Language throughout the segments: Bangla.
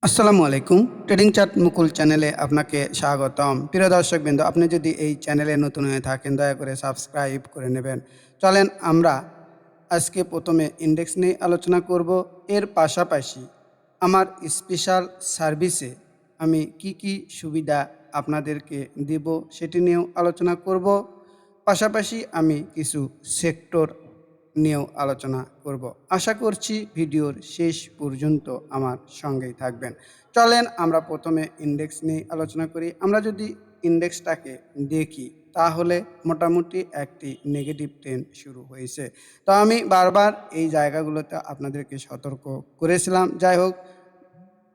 আসসালামু আলাইকুম। ট্রেডিং চার্ট মুকুল চ্যানেলে আপনাকে স্বাগতম। প্রিয় দর্শকবৃন্দ, আপনি যদি এই চ্যানেলে নতুন হয়ে থাকেন দয়া করে সাবস্ক্রাইব করে নেবেন। চলেন আমরা আজকে প্রথমে ইন্ডেক্স নিয়ে আলোচনা করব। এর পাশাপাশি আমার স্পেশাল সার্ভিসে আমি কি সুবিধা আপনাদেরকে দেব সেটি নিয়েও আলোচনা করব। পাশাপাশি আমি কিছু সেক্টর নিয়েও আলোচনা করব। আশা করছি ভিডিওর শেষ পর্যন্ত আমার সঙ্গেই থাকবেন। চলেন আমরা প্রথমে ইন্ডেক্স নিয়ে আলোচনা করি। আমরা যদি ইন্ডেক্সটাকে দেখি তাহলে মোটামুটি একটি নেগেটিভ ট্রেন্ড শুরু হয়েছে। তো আমি বারবার এই জায়গাগুলোতে আপনাদেরকে সতর্ক করেছিলাম। যাই হোক,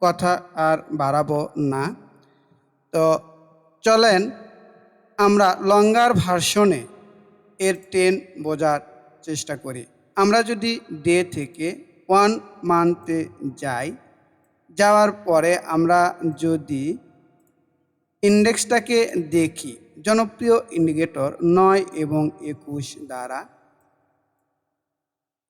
কথা আর বাড়াবো না। তো চলেন আমরা লঙ্গার ভার্সনে এর ট্রেন্ড বোঝার চেষ্টা করি। আমরা যদি ডে থেকে 1 মান্থে যাই, যাওয়ার পরে আমরা যদি ইন্ডেক্সটাকে দেখি জনপ্রিয় ইন্ডিকেটর 9 এবং 21 দ্বারা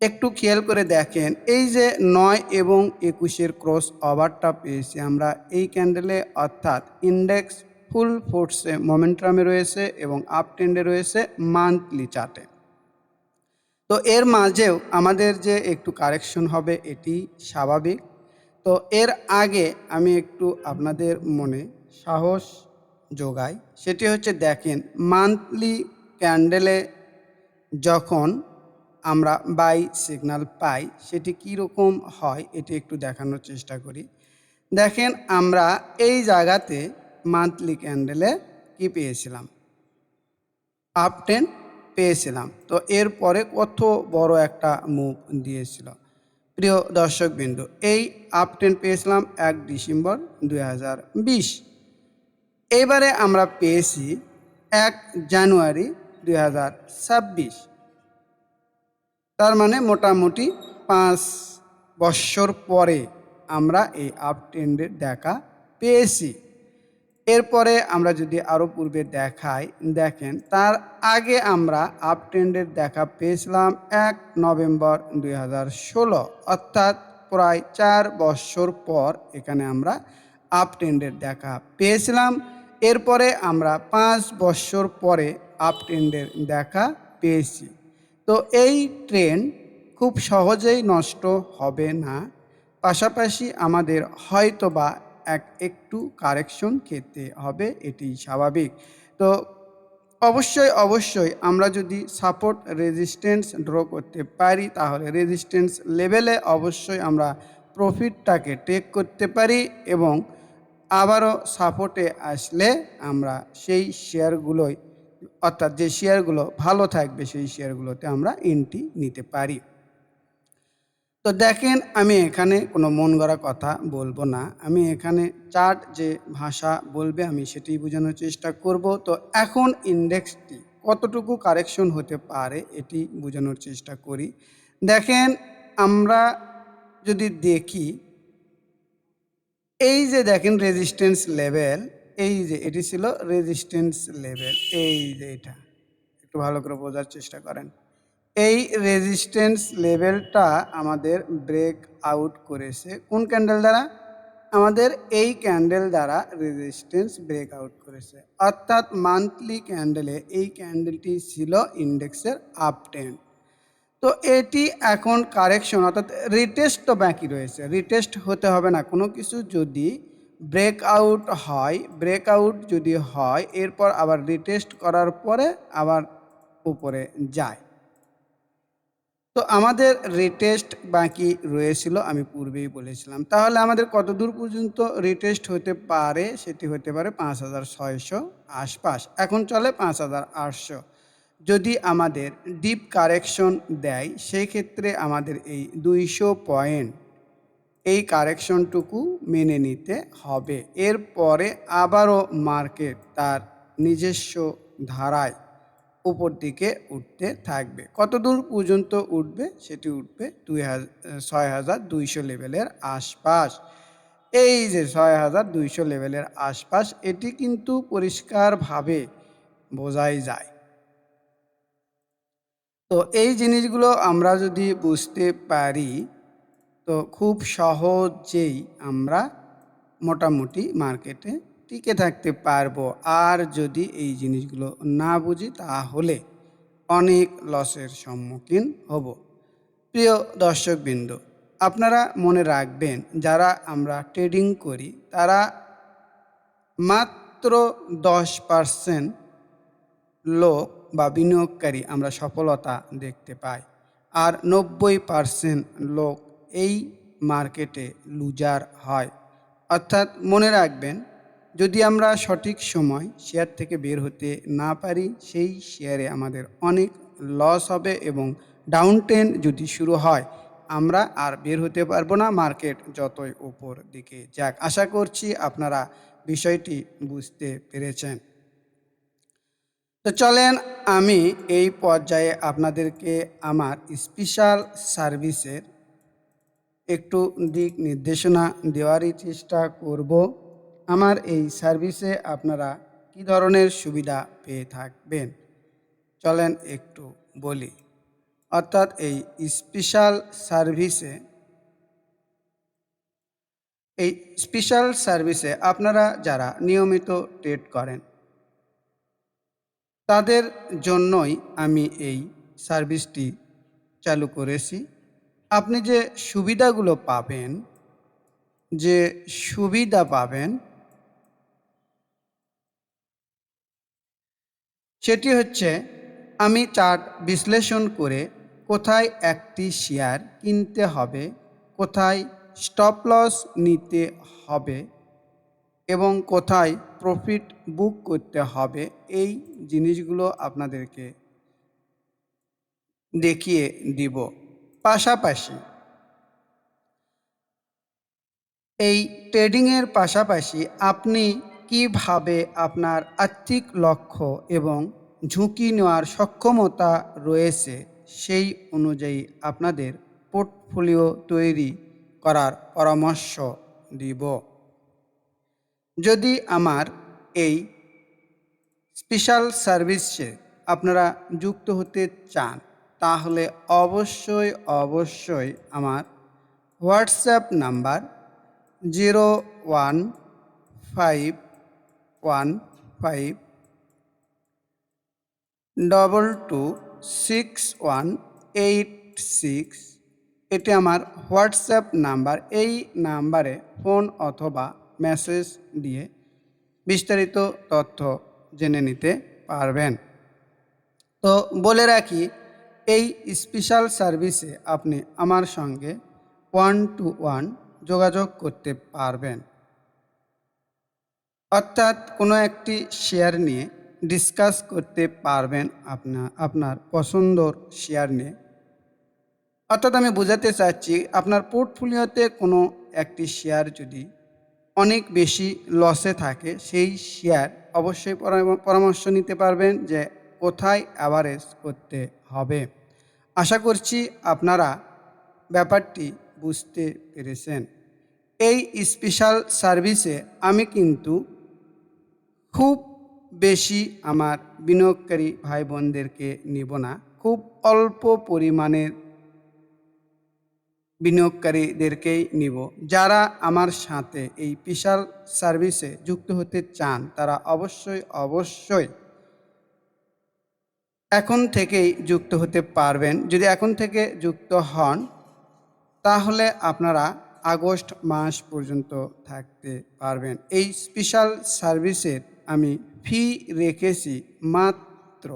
একটু খেয়াল করে দেখেন, এই যে 9 এবং 21-এর ক্রস ওভারটা পেয়েছি আমরা এই ক্যান্ডেলে, অর্থাৎ ইন্ডেক্স ফুল ফোর্সে মোমেন্টামে রয়েছে এবং আপ ট্রেন্ডে রয়েছে মান্থলি চার্টে। তো এর মাঝেও আমাদের যে একটু কারেকশন হবে এটি স্বাভাবিক। তো এর আগে আমি একটু আপনাদের মনে সাহস যোগাই, সেটি হচ্ছে দেখেন মান্থলি ক্যান্ডেলে যখন আমরা বাই সিগন্যাল পাই সেটি কীরকম হয় এটি একটু দেখানোর চেষ্টা করি। দেখেন আমরা এই জায়গাতে মান্থলি ক্যান্ডেলে কি পেয়েছিলাম, আপ ট্রেন্ড পেয়েছিলাম। তো এরপরে কত বড় একটা মুভ দিয়েছিল প্রিয় দর্শকবিন্দু। এই আপ ট্রেন্ড পেয়েছিলাম 1 ডিসেম্বর 2020। এবারে আমরা পেয়েছি 1 জানুয়ারি 2026। তার মানে মোটামুটি 5 বৎসর পরে আমরা এই আপ ট্রেন্ডের দেখা পেয়েছি। এরপরে আমরা যদি আরও পূর্বে দেখাই, দেখেন তার আগে আমরা আপ ট্রেন্ডের দেখা পেয়েছিলাম 1 নভেম্বর 2016, অর্থাৎ প্রায় 4 বৎসর পর এখানে আমরা আপ ট্রেন্ডের দেখা পেয়েছিলাম। এরপরে আমরা 5 বৎসর পরে আপ ট্রেন্ডের দেখা পেয়েছি। তো এই ট্রেন্ড খুব সহজেই নষ্ট হবে না, পাশাপাশি আমাদের হয়তোবা একটু কারেকশন খেতে হবে, এটি স্বাভাবিক। তো অবশ্যই আমরা যদি সাপোর্ট রেজিস্ট্যান্স ড্র করতে পারি তাহলে রেজিস্ট্যান্স লেভেলে অবশ্যই আমরা প্রফিটটাকে টেক করতে পারি এবং আবারও সাপোর্টে আসলে আমরা সেই শেয়ারগুলোই, অর্থাৎ যে শেয়ারগুলো ভালো থাকবে সেই শেয়ারগুলোতে আমরা এন্ট্রি নিতে পারি। তো দেখেন আমি এখানে কোনো মন গড়া কথা বলবো না, আমি এখানে চার্ট যে ভাষা বলবে আমি সেটি বোঝানোর চেষ্টা করব। তো এখন ইন্ডেক্সটি কতটুকু কারেকশন হতে পারে এটি বোঝানোর চেষ্টা করি। দেখেন আমরা যদি দেখি, এই যে দেখেন রেজিস্ট্যান্স লেভেল, এই যে এটি ছিল রেজিস্ট্যান্স লেভেল, এই যে এটা একটু ভালো করে বোঝার চেষ্টা করেন। এই রেজিস্ট্যান্স লেভেলটা আমাদের ব্রেক আউট করেছে কোন ক্যান্ডেল দ্বারা? আমাদের এই ক্যান্ডেল দ্বারা রেজিস্ট্যান্স ব্রেক আউট করেছে, অর্থাৎ মান্থলি ক্যান্ডেলে এই ক্যান্ডেলটি ছিল ইন্ডেক্সের আপ ট্রেন্ড। তো এটি এখন কারেকশন, অর্থাৎ রিটেস্ট তো বাকি রয়েছে, রিটেস্ট হতে হবে না কোনো কিছু। যদি ব্রেকআউট হয়, ব্রেকআউট যদি হয় এরপর আবার রিটেস্ট করার পরে আবার উপরে যায়। তো আমাদের রিটেস্ট বাকি রয়েছিল, আমি পূর্বেই বলেছিলাম। তাহলে আমাদের কত দূর পর্যন্ত রিটেস্ট হতে পারে? সেটি হতে পারে 5600 আশপাশ, এখন চলে 5800। যদি আমাদের ডিপ কারেকশন দেয় সেই ক্ষেত্রে আমাদের এই 200 পয়েন্ট এই কারেকশনটুকু মেনে নিতে হবে। এরপরে আবারও মার্কেট তার নিজস্ব ধারায় উপর দিকে উঠতে থাকবে। কত দূর পর্যন্ত উঠবে? সেটি উঠবে 6200 লেভেলের আশপাশ। এই যে 6200 লেভেলের আশপাশ, এটি কিন্তু পরিষ্কারভাবে বোঝাই যায়। তো এই জিনিসগুলো আমরা যদি বুঝতে পারি তো খুব সহজেই আমরা মোটামুটি মার্কেটে টিকে থাকতে পারবো। আর যদি এই জিনিসগুলো না বুঝি তাহলে অনেক লসের সম্মুখীন হব। প্রিয় দর্শকবৃন্দ, আপনারা মনে রাখবেন, যারা আমরা ট্রেডিং করি তারা মাত্র 10% লোক বা বিনিয়োগকারী আমরা সফলতা দেখতে পাই, আর 90% লোক এই মার্কেটে লুজার হয়। অর্থাৎ মনে রাখবেন, যদি আমরা সঠিক সময় শেয়ার থেকে বের হতে না পারি, সেই শেয়ারে আমাদের অনেক লস হবে এবং ডাউন ট্রেন্ড যদি শুরু হয় আমরা আর বের হতে পারবো না, মার্কেট যতই উপর দিকে যাক। আশা করছি আপনারা বিষয়টি বুঝতে পেরেছেন। তো চলেন আমি এই পর্যায়ে আপনাদেরকে আমার স্পেশাল সার্ভিসের একটু দিক নির্দেশনা দেওয়ারই চেষ্টা করব। আমার এই সার্ভিসে আপনারা কী ধরনের সুবিধা পেয়ে থাকবেন চলেন একটু বলি। অর্থাৎ এই স্পেশাল সার্ভিসে আপনারা যারা নিয়মিত ট্রেড করেন তাদের জন্যই আমি এই সার্ভিসটি চালু করেছি। আপনি যে সুবিধাগুলো পাবেন, যে সুবিধা পাবেন সেটি হচ্ছে, আমি চার্ট বিশ্লেষণ করে কোথায় একটি শেয়ার কিনতে হবে, কোথায় স্টপ লস নিতে হবে এবং কোথায় প্রফিট বুক করতে হবে, এই জিনিসগুলো আপনাদেরকে দেখিয়ে দিব। পাশাপাশি এই ট্রেডিংয়ের পাশাপাশি আপনি কিভাবে আপনার আর্থিক লক্ষ্য এবং ঝুঁকি নেওয়ার সক্ষমতা রয়েছে সেই অনুযায়ী আপনাদের পোর্টফোলিও তৈরি করার পরামর্শ দিব। যদি আমার এই স্পেশাল সার্ভিসে আপনারা যুক্ত হতে চান তাহলে অবশ্যই আমার হোয়াটসঅ্যাপ নাম্বার 015152268186, এটি আমার হোয়াটসঅ্যাপ নাম্বার। এই নাম্বারে ফোন অথবা মেসেজ দিয়ে বিস্তারিত তথ্য জেনে নিতে পারবেন। তো বলে রাখি, এই স্পেশাল সার্ভিসে আপনি আমার সঙ্গে 1-to-1 যোগাযোগ করতে পারবেন। অর্থাৎ কোনো একটি শেয়ার নিয়ে ডিসকাস করতে পারবেন, আপনার পছন্দর শেয়ার নিয়ে। অর্থাৎ আমি বোঝাতে চাচ্ছি, আপনার পোর্টফোলিওতে কোনো একটি শেয়ার যদি অনেক বেশি লসে থাকে, সেই শেয়ার অবশ্যই পরামর্শ নিতে পারবেন যে কোথায় অ্যাভারেজ করতে হবে। আশা করছি আপনারা ব্যাপারটি বুঝতে পেরেছেন। এই স্পেশাল সার্ভিসে আমি কিন্তু খুব বেশি আমার বিনিয়োগকারী ভাই বোনদেরকে নিব না, খুব অল্প পরিমাণের বিনিয়োগকারীদেরকেই নিব। যারা আমার সাথে এই স্পেশাল সার্ভিসে যুক্ত হতে চান তারা অবশ্যই এখন থেকেই যুক্ত হতে পারবেন। যদি এখন থেকে যুক্ত হন তাহলে আপনারা আগস্ট মাস পর্যন্ত থাকতে পারবেন। এই স্পেশাল সার্ভিসের আমি ফি রেখেছি মাত্র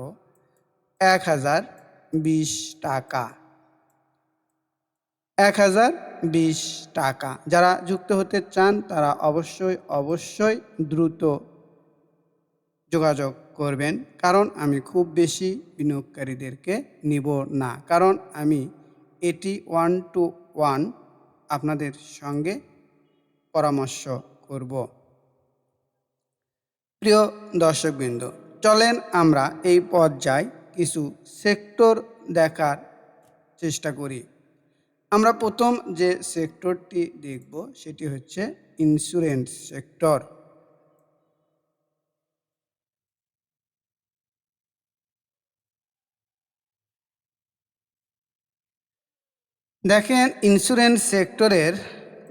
1020 টাকা। 1020 টাকা। যারা যুক্ত হতে চান তারা অবশ্যই দ্রুত যোগাযোগ করবেন, কারণ আমি খুব বেশি বিনিয়োগকারীদেরকে নিব না, কারণ আমি এটি 1-to-1 আপনাদের সঙ্গে পরামর্শ করব। প্রিয় দর্শকবৃন্দ, চলেন আমরা এই পর্যায়ে কিছু সেক্টর দেখার চেষ্টা করি। আমরা প্রথম যে সেক্টরটি দেখব সেটি হচ্ছে ইন্স্যুরেন্স সেক্টর। দেখেন, ইন্স্যুরেন্স সেক্টরের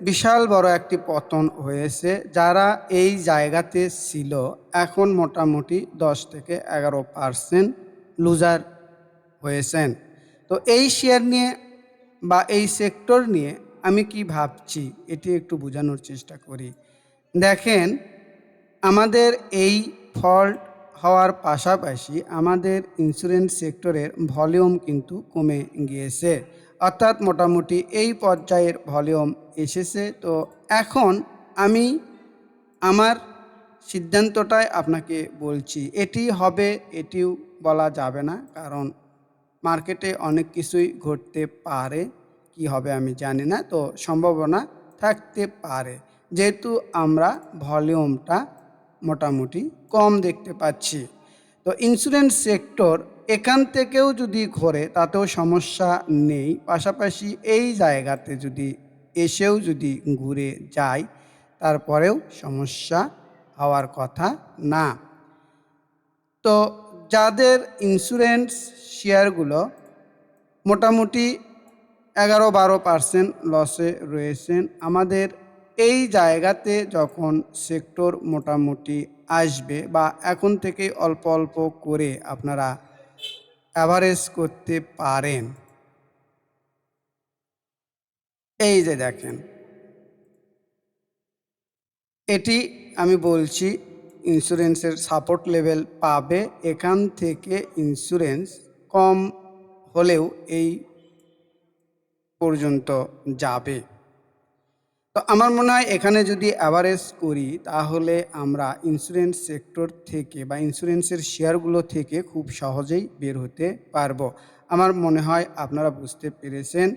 বিশাল বড় একটি পতন হয়েছে। যারা এই জায়গাতে ছিল এখন মোটামুটি 10 থেকে 11% লুজার হয়েছেন। তো এই শেয়ার নিয়ে বা এই সেক্টর নিয়ে আমি কি ভাবছি এটি একটু বোঝানোর চেষ্টা করি। দেখেন, আমাদের এই ফল্ট হওয়ার পাশাপাশি আমাদের ইন্স্যুরেন্স সেক্টরের ভলিউম কিন্তু কমে গিয়েছে, অর্থাৎ মোটামুটি এই পর্যায়ের ভলিউম এসেছে। তো এখন আমি আমার সিদ্ধান্তটাই আপনাকে বলছি, এটি হবে এটিও বলা যাবে না, কারণ মার্কেটে অনেক কিছুই ঘটতে পারে। কি হবে আমি জানি না, তো সম্ভাবনা থাকতে পারে, যেহেতু আমরা ভলিউমটা মোটামুটি কম দেখতে পাচ্ছি। তো ইন্স্যুরেন্স সেক্টর এখান থেকেও যদি ঘোরে তাতেও সমস্যা নেই, পাশাপাশি এই জায়গাতে যদি এসেও যদি ঘুরে যায় তারপরেও সমস্যা হওয়ার কথা না। তো যাদের ইন্স্যুরেন্স শেয়ারগুলো মোটামুটি 11-12% লসে রয়েছেন, আমাদের এই জায়গাতে যখন সেক্টর মোটামুটি আসবে বা এখন থেকেই অল্প অল্প করে আপনারা অ্যাভারেজ করতে পারেন। এই যে দেখেন, এটি আমি বলছি ইন্স্যুরেন্সের সাপোর্ট লেভেল পাবে, এখান থেকে ইন্স্যুরেন্স কম হলেও এই পর্যন্ত যাবে। তো আমার মনে হয় এখানে যদি অ্যাভারেজ করি তাহলে আমরা ইন্স্যুরেন্স সেক্টর থেকে বা ইন্স্যুরেন্সের শেয়ারগুলো থেকে খুব সহজেই বের হতে পারবো। আমার মনে হয় আপনারা বুঝতে পেরেছেন।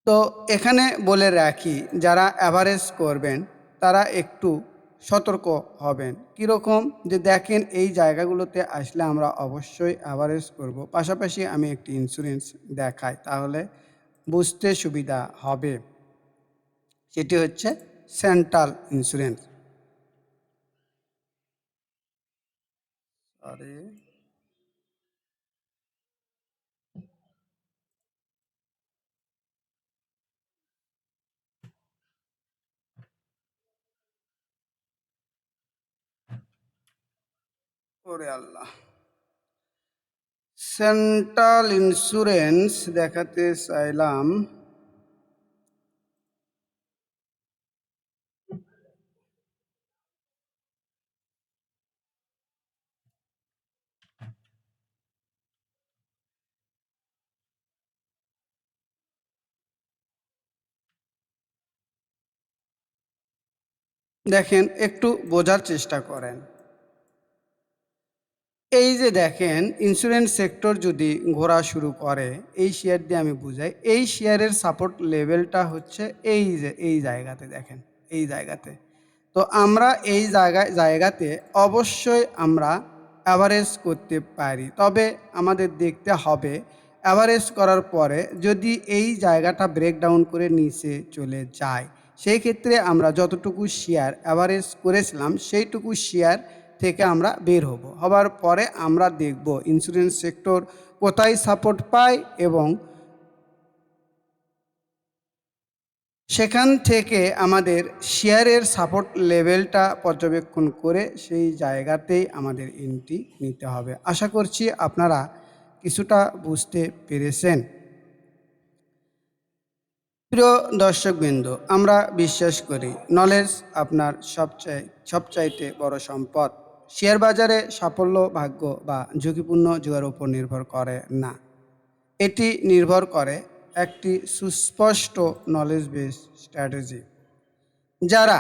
তো এখানে বলে রাখি, যারা অ্যাভারেজ করবেন তারা একটু সতর্ক হবেন। কীরকম, যে দেখেন এই জায়গাগুলোতে আসলে আমরা অবশ্যই অ্যাভারেজ করব, পাশাপাশি আমি একটি ইন্স্যুরেন্স দেখাই তাহলে বুঝতে সুবিধা হবে। সেটি হচ্ছে সেন্ট্রাল ইন্স্যুরেন্স। সরি, ওরে আল্লাহ, সেন্ট্রাল ইন্স্যুরেন্স দেখাতে চাইলাম। দেখেন, একটু বোঝার চেষ্টা করেন। এই যে দেখেন, ইন্স্যুরেন্স সেক্টর যদি ঘোরা শুরু করে, এই শেয়ার দিয়ে আমি বুঝাই, এই শেয়ারের সাপোর্ট লেভেলটা হচ্ছে এই যে এই জায়গাতে দেখেন, এই জায়গাতে। তো আমরা এই জায়গাতে অবশ্যই আমরা অ্যাভারেজ করতে পারি, তবে আমাদের দেখতে হবে অ্যাভারেজ করার পরে যদি এই জায়গাটা ব্রেকডাউন করে নিচে চলে যায়, সেই ক্ষেত্রে আমরা যতটুকু শেয়ার অ্যাভারেজ করেছিলাম সেইটুকু শেয়ার থেকে আমরা বের হবার পরে আমরা দেখব ইন্স্যুরেন্স সেক্টর কোথায় সাপোর্ট পায় এবং সেখান থেকে আমাদের শেয়ারের সাপোর্ট লেভেলটা পর্যবেক্ষণ করে সেই জায়গাতেই আমাদের এন্ট্রি নিতে হবে। আশা করছি আপনারা কিছুটা বুঝতে পেরেছেন। প্রিয় দর্শকবৃন্দ, আমরা বিশ্বাস করি নলেজ আপনার সবচাইতে বড় সম্পদ। শেয়ার বাজারে সাফল্য ভাগ্য বা ঝুঁকিপূর্ণ জুয়ার উপর নির্ভর করে না, এটি নির্ভর করে একটি সুস্পষ্ট নলেজ বেস স্ট্র্যাটেজি। যারা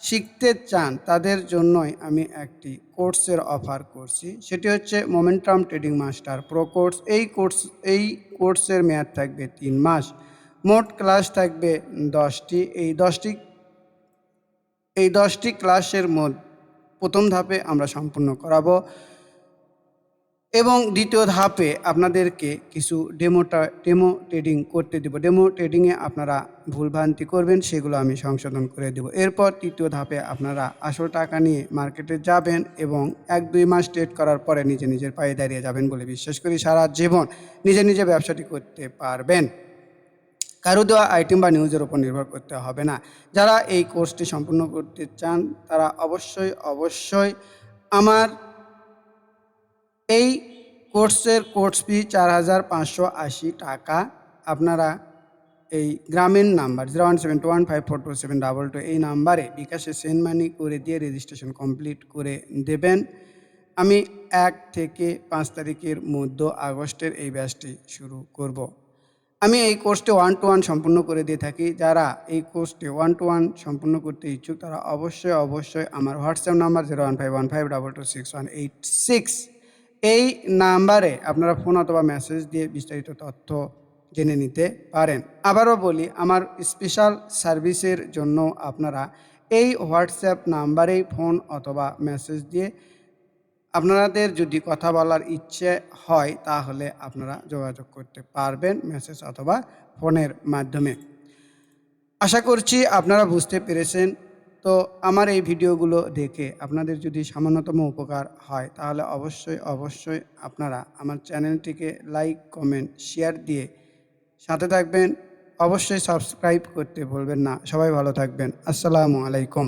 শিখতে চান তাদের জন্যই আমি একটি কোর্সের অফার করছি, সেটি হচ্ছে momentum trading master pro course. এই কোর্সের মেয়াদ থাকবে 3 মাস, মোট ক্লাস থাকবে 10টি। এই দশটি ক্লাসের মধ্যে প্রথম ধাপে আমরা সম্পূর্ণ করাবো এবং দ্বিতীয় ধাপে আপনাদেরকে কিছু ডেমো ট্রেডিং করতে দেব। ডেমো ট্রেডিংয়ে আপনারা ভুলভ্রান্তি করবেন, সেগুলো আমি সংশোধন করে দেব। এরপর তৃতীয় ধাপে আপনারা আসল টাকা নিয়ে মার্কেটে যাবেন এবং 1-2 মাস ট্রেড করার পরে নিজের পায়ে দাঁড়িয়ে যাবেন বলে বিশ্বাস করি। সারা জীবন নিজে ব্যবসাটি করতে পারবেন। কারো দেওয়া আইটেম বা নিউজের উপর নির্ভর করতে হবে না। যারা এই কোর্সটি সম্পূর্ণ করতে চান তারা অবশ্যই আমার এই কোর্সের কোর্স ফি 4,580 টাকা। আপনারা এই গ্রামীণ নাম্বার 01721542722 এই নাম্বারে বিকাশে সেন্ড মানি করে দিয়ে রেজিস্ট্রেশন কমপ্লিট করে দেবেন। আমি 1 থেকে 5 তারিখের মধ্যে আগস্টের এই ব্যাচটি শুরু করব। আমি এই কোর্সটি 1 to 1 সম্পূর্ণ করে দিয়ে থাকি। যারা এই কোর্সটি 1 to 1 সম্পূর্ণ করতে ইচ্ছুক তারা অবশ্যই আমার হোয়াটসঅ্যাপ নাম্বার 01515222186 এই নাম্বারে আপনারা ফোন অথবা মেসেজ দিয়ে বিস্তারিত তথ্য জেনে নিতে পারেন। আবারও বলি, আমার স্পেশাল সার্ভিসের জন্য আপনারা এই হোয়াটসঅ্যাপ নাম্বারেই ফোন অথবা মেসেজ দিয়ে আপনাদের যদি কথা বলার ইচ্ছে হয় তাহলে আপনারা যোগাযোগ করতে পারবেন মেসেজ অথবা ফোনের মাধ্যমে। আশা করছি আপনারা বুঝতে পেরেছেন। তো আমার এই ভিডিওগুলো দেখে আপনাদের যদি সামান্যতম উপকার হয় তাহলে অবশ্যই আপনারা আমার চ্যানেলটিকে লাইক, কমেন্ট, শেয়ার দিয়ে সাথে থাকবেন। অবশ্যই সাবস্ক্রাইব করতে ভুলবেন না। সবাই ভালো থাকবেন। আসসালামু আলাইকুম।